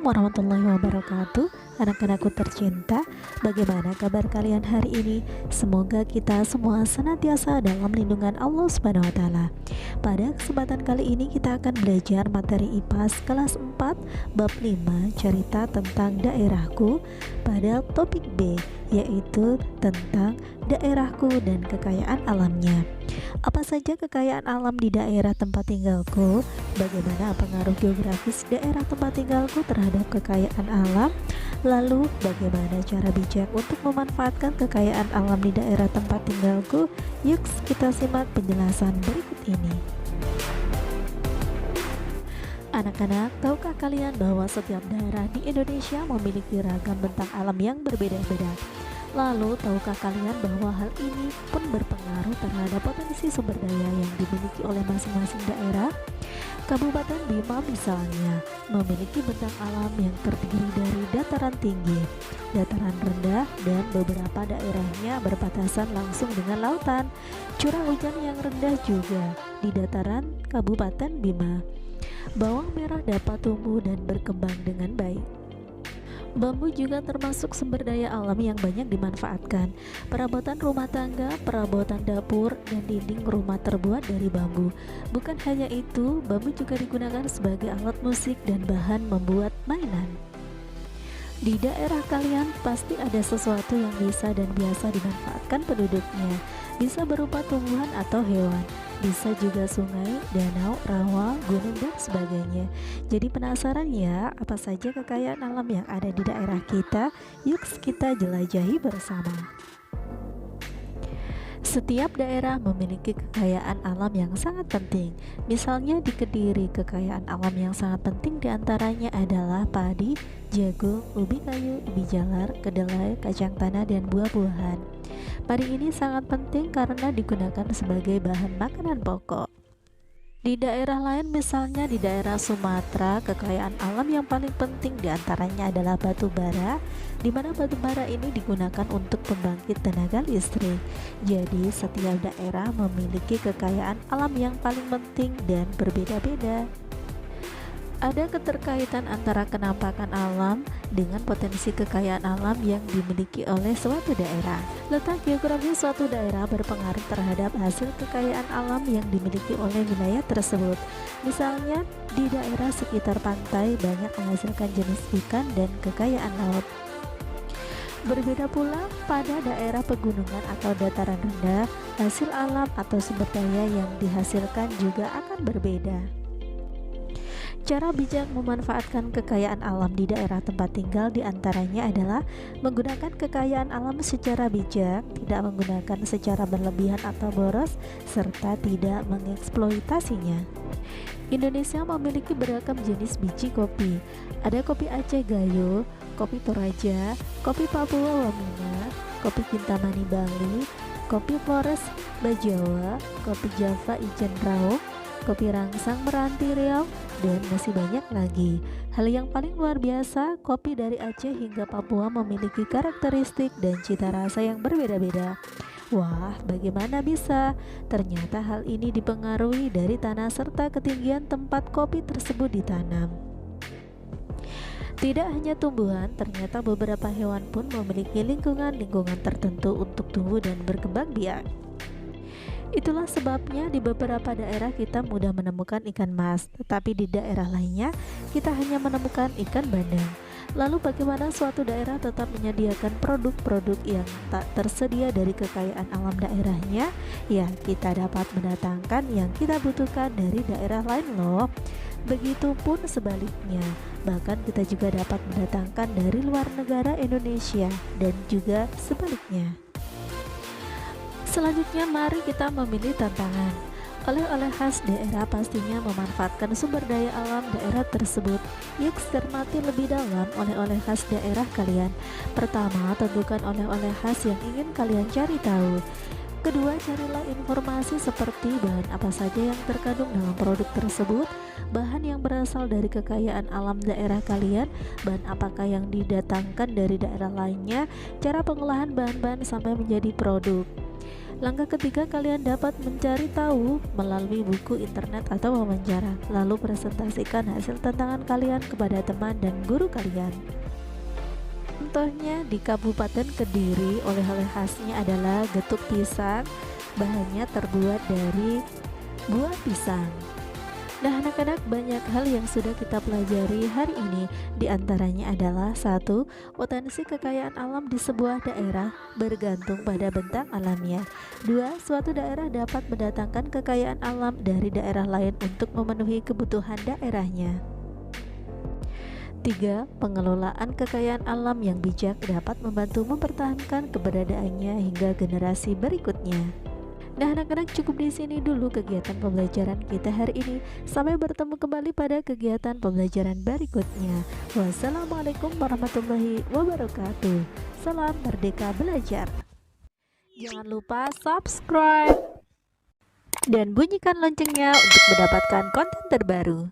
warahmatullahi wabarakatuh. Anak-anakku tercinta, bagaimana kabar kalian hari ini? Semoga kita semua senantiasa dalam lindungan Allah Subhanahu wa taala. Pada kesempatan kali ini kita akan belajar materi IPAS kelas 4 bab 5 cerita tentang daerahku pada topik B, yaitu tentang daerahku dan kekayaan alamnya. Apa saja kekayaan alam di daerah tempat tinggalku? Bagaimana pengaruh geografis daerah tempat tinggalku terhadap kekayaan alam? Lalu bagaimana cara bijak untuk memanfaatkan kekayaan alam di daerah tempat tinggalku? Yuk kita simak penjelasan berikut ini. Anak-anak, tahukah kalian bahwa setiap daerah di Indonesia memiliki ragam bentang alam yang berbeda-beda? Lalu, tahukah kalian bahwa hal ini pun berpengaruh terhadap potensi sumber daya yang dimiliki oleh masing-masing daerah? Kabupaten Bima misalnya memiliki bentang alam yang terdiri dari dataran tinggi, dataran rendah, dan beberapa daerahnya berbatasan langsung dengan lautan. Curah hujan yang rendah juga di dataran Kabupaten Bima. Bawang merah dapat tumbuh dan berkembang dengan baik. Bambu juga termasuk sumber daya alam yang banyak dimanfaatkan. Perabotan rumah tangga, perabotan dapur, dan dinding rumah terbuat dari bambu. Bukan hanya itu, bambu juga digunakan sebagai alat musik dan bahan membuat mainan. Di daerah kalian pasti ada sesuatu yang bisa dan biasa dimanfaatkan penduduknya. Bisa berupa tumbuhan atau hewan, bisa juga sungai, danau, rawa, gunung, dan sebagainya. Jadi penasaran ya, apa saja kekayaan alam yang ada di daerah kita? Yuk kita jelajahi bersama. Setiap daerah memiliki kekayaan alam yang sangat penting. Misalnya di Kediri, kekayaan alam yang sangat penting diantaranya adalah padi, jagung, ubi kayu, ubi jalar, kedelai, kacang tanah, dan buah-buahan. Padi ini sangat penting karena digunakan sebagai bahan makanan pokok. Di daerah lain, misalnya di daerah Sumatera, kekayaan alam yang paling penting diantaranya adalah batu bara, di mana batu bara ini digunakan untuk pembangkit tenaga listrik. Jadi setiap daerah memiliki kekayaan alam yang paling penting dan berbeda-beda. Ada keterkaitan antara kenampakan alam dengan potensi kekayaan alam yang dimiliki oleh suatu daerah. Letak geografis suatu daerah berpengaruh terhadap hasil kekayaan alam yang dimiliki oleh wilayah tersebut. Misalnya, di daerah sekitar pantai banyak menghasilkan jenis ikan dan kekayaan laut. Berbeda pula pada daerah pegunungan atau dataran rendah, hasil alam atau sumber daya yang dihasilkan juga akan berbeda. Cara bijak memanfaatkan kekayaan alam di daerah tempat tinggal diantaranya adalah menggunakan kekayaan alam secara bijak, tidak menggunakan secara berlebihan atau boros, serta tidak mengeksploitasinya. Indonesia memiliki beragam jenis biji kopi. Ada kopi Aceh Gayo, kopi Toraja, kopi Papua Wamena, kopi Kintamani Bali, kopi Flores Bajawa, kopi Java Ijen Raung, kopi Rangsang Meranti Riau, dan masih banyak lagi. Hal yang paling luar biasa, kopi dari Aceh hingga Papua memiliki karakteristik dan cita rasa yang berbeda-beda. Wah, bagaimana bisa? Ternyata hal ini dipengaruhi dari tanah serta ketinggian tempat kopi tersebut ditanam. Tidak hanya tumbuhan, ternyata beberapa hewan pun memiliki lingkungan tertentu untuk tumbuh dan berkembang biak. Itulah sebabnya di beberapa daerah kita mudah menemukan ikan mas, tetapi di daerah lainnya kita hanya menemukan ikan bandeng. Lalu bagaimana suatu daerah tetap menyediakan produk-produk yang tak tersedia dari kekayaan alam daerahnya? Ya, kita dapat mendatangkan yang kita butuhkan dari daerah lain loh. Begitupun sebaliknya, bahkan kita juga dapat mendatangkan dari luar negara Indonesia dan juga sebaliknya. Selanjutnya mari kita memilih tantangan. Oleh-oleh khas daerah pastinya memanfaatkan sumber daya alam daerah tersebut. Yuk cermati lebih dalam oleh-oleh khas daerah kalian. Pertama, tentukan oleh-oleh khas yang ingin kalian cari tahu. Kedua, carilah informasi seperti bahan apa saja yang terkandung dalam produk tersebut, bahan yang berasal dari kekayaan alam daerah kalian, bahan apakah yang didatangkan dari daerah lainnya, cara pengolahan bahan-bahan sampai menjadi produk. Langkah ketiga, kalian dapat mencari tahu melalui buku, internet, atau wawancara. Lalu presentasikan hasil tantangan kalian kepada teman dan guru kalian. Contohnya di Kabupaten Kediri, oleh-oleh khasnya adalah getuk pisang. Bahannya terbuat dari buah pisang. Nah anak-anak, banyak hal yang sudah kita pelajari hari ini. Di antaranya adalah: 1. Potensi kekayaan alam di sebuah daerah bergantung pada bentang alamnya. 2. Suatu daerah dapat mendatangkan kekayaan alam dari daerah lain untuk memenuhi kebutuhan daerahnya. 3. Pengelolaan kekayaan alam yang bijak dapat membantu mempertahankan keberadaannya hingga generasi berikutnya. Nah anak-anak, cukup di sini dulu kegiatan pembelajaran kita hari ini. Sampai bertemu kembali pada kegiatan pembelajaran berikutnya. Wassalamualaikum warahmatullahi wabarakatuh. Salam merdeka belajar. Jangan lupa subscribe dan bunyikan loncengnya untuk mendapatkan konten terbaru.